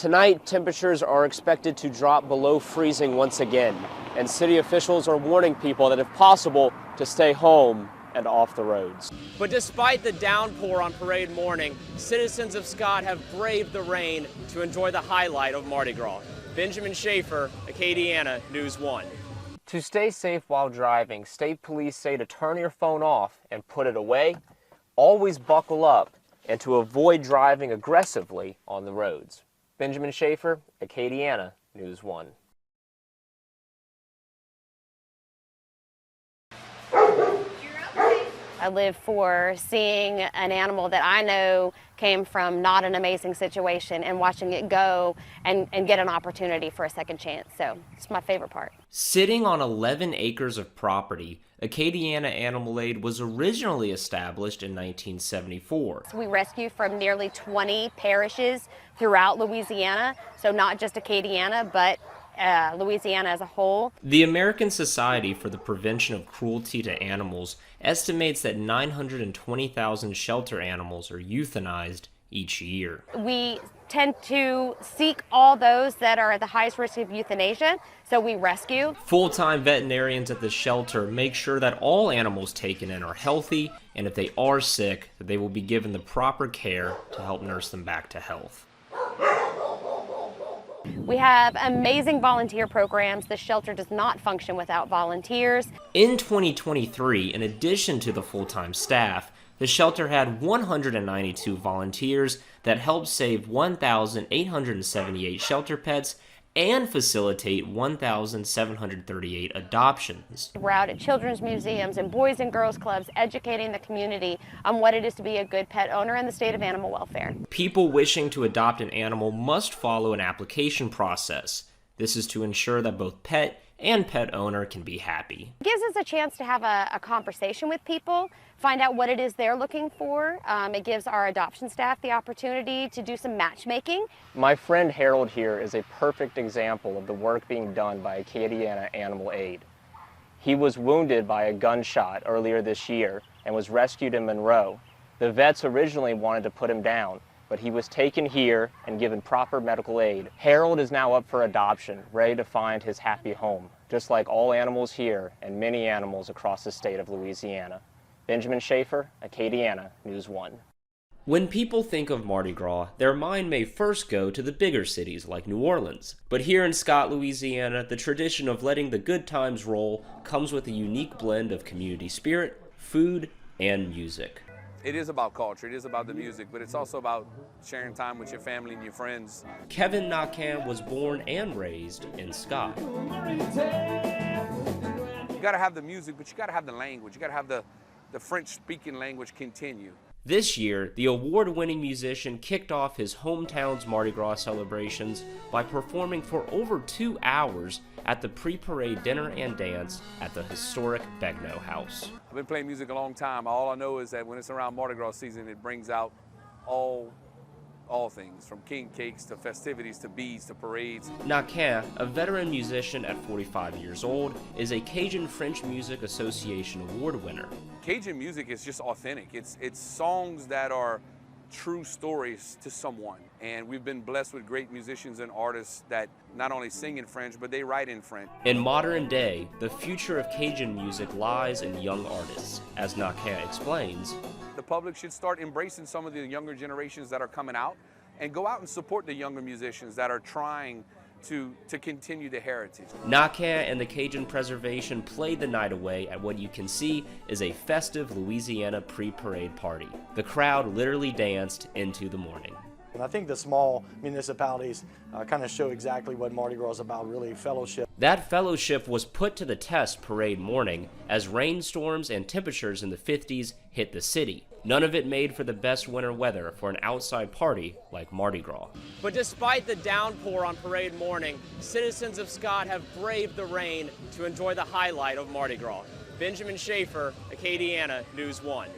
Tonight, temperatures are expected to drop below freezing once again, and city officials are warning people that if possible, to stay home and off the roads. But despite the downpour on parade morning, citizens of Scott have braved the rain to enjoy the highlight of Mardi Gras. Benjamin Schafer, Acadiana News 1. To stay safe while driving, state police say to turn your phone off and put it away, always buckle up, and to avoid driving aggressively on the roads. Benjamin Schafer, Acadiana News 1. I live for seeing an animal that I know came from not an amazing situation and watching it go and get an opportunity for a second chance. So it's my favorite part. Sitting on 11 acres of property, Acadiana Animal Aid was originally established in 1974. We rescue from nearly 20 parishes throughout Louisiana, so not just Acadiana, but Louisiana as a whole. The American Society for the Prevention of Cruelty to Animals estimates that 920,000 shelter animals are euthanized each year. We tend to seek all those that are at the highest risk of euthanasia, so we rescue. Full-time veterinarians at the shelter make sure that all animals taken in are healthy, and if they are sick, that they will be given the proper care to help nurse them back to health. We have amazing volunteer programs. The shelter does not function without volunteers. In 2023, in addition to the full-time staff, the shelter had 192 volunteers that helped save 1,878 shelter pets and facilitate 1,738 adoptions. We're out at children's museums and boys and girls clubs educating the community on what it is to be a good pet owner in the state of animal welfare. People wishing to adopt an animal must follow an application process. This is to ensure that both pet and pet owner can be happy. It gives us a chance to have a conversation with people, find out what it is they're looking for. It gives our adoption staff the opportunity to do some matchmaking. My friend Harold here is a perfect example of the work being done by Acadiana Animal Aid. He was wounded by a gunshot earlier this year and was rescued in Monroe. The vets originally wanted to put him down, but he was taken here and given proper medical aid. Harold is now up for adoption, ready to find his happy home, just like all animals here and many animals across the state of Louisiana. Benjamin Schafer, Acadiana News 1. When people think of Mardi Gras, their mind may first go to the bigger cities like New Orleans. But here in Scott, Louisiana, the tradition of letting the good times roll comes with a unique blend of community spirit, food, and music. It is about culture, it is about the music, but it's also about sharing time with your family and your friends. Kevin Nakan was born and raised in Scott. You gotta have the music, but you gotta have the language. You gotta have the French-speaking language continue. This year, the award-winning musician kicked off his hometown's Mardi Gras celebrations by performing for over 2 hours at the pre-parade dinner and dance at the historic Begnaud House. I've been playing music a long time. All I know is that when it's around Mardi Gras season, it brings out all things, from king cakes to festivities to beads to parades. Nakan, a veteran musician at 45 years old, is a Cajun French Music Association award winner. Cajun music is just authentic. It's songs that are true stories to someone. And we've been blessed with great musicians and artists that not only sing in French, but they write in French. In modern day, the future of Cajun music lies in young artists. As Nakan explains, the public should start embracing some of the younger generations that are coming out and go out and support the younger musicians that are trying to continue the heritage. Nakan and the Cajun Preservation played the night away at what you can see is a festive Louisiana pre-parade party. The crowd literally danced into the morning. And I think the small municipalities kind of show exactly what Mardi Gras is about, really fellowship. That fellowship was put to the test parade morning as rainstorms and temperatures in the 50s hit the city. None of it made for the best winter weather for an outside party like Mardi Gras. But despite the downpour on parade morning, citizens of Scott have braved the rain to enjoy the highlight of Mardi Gras. Benjamin Schafer, Acadiana News 1.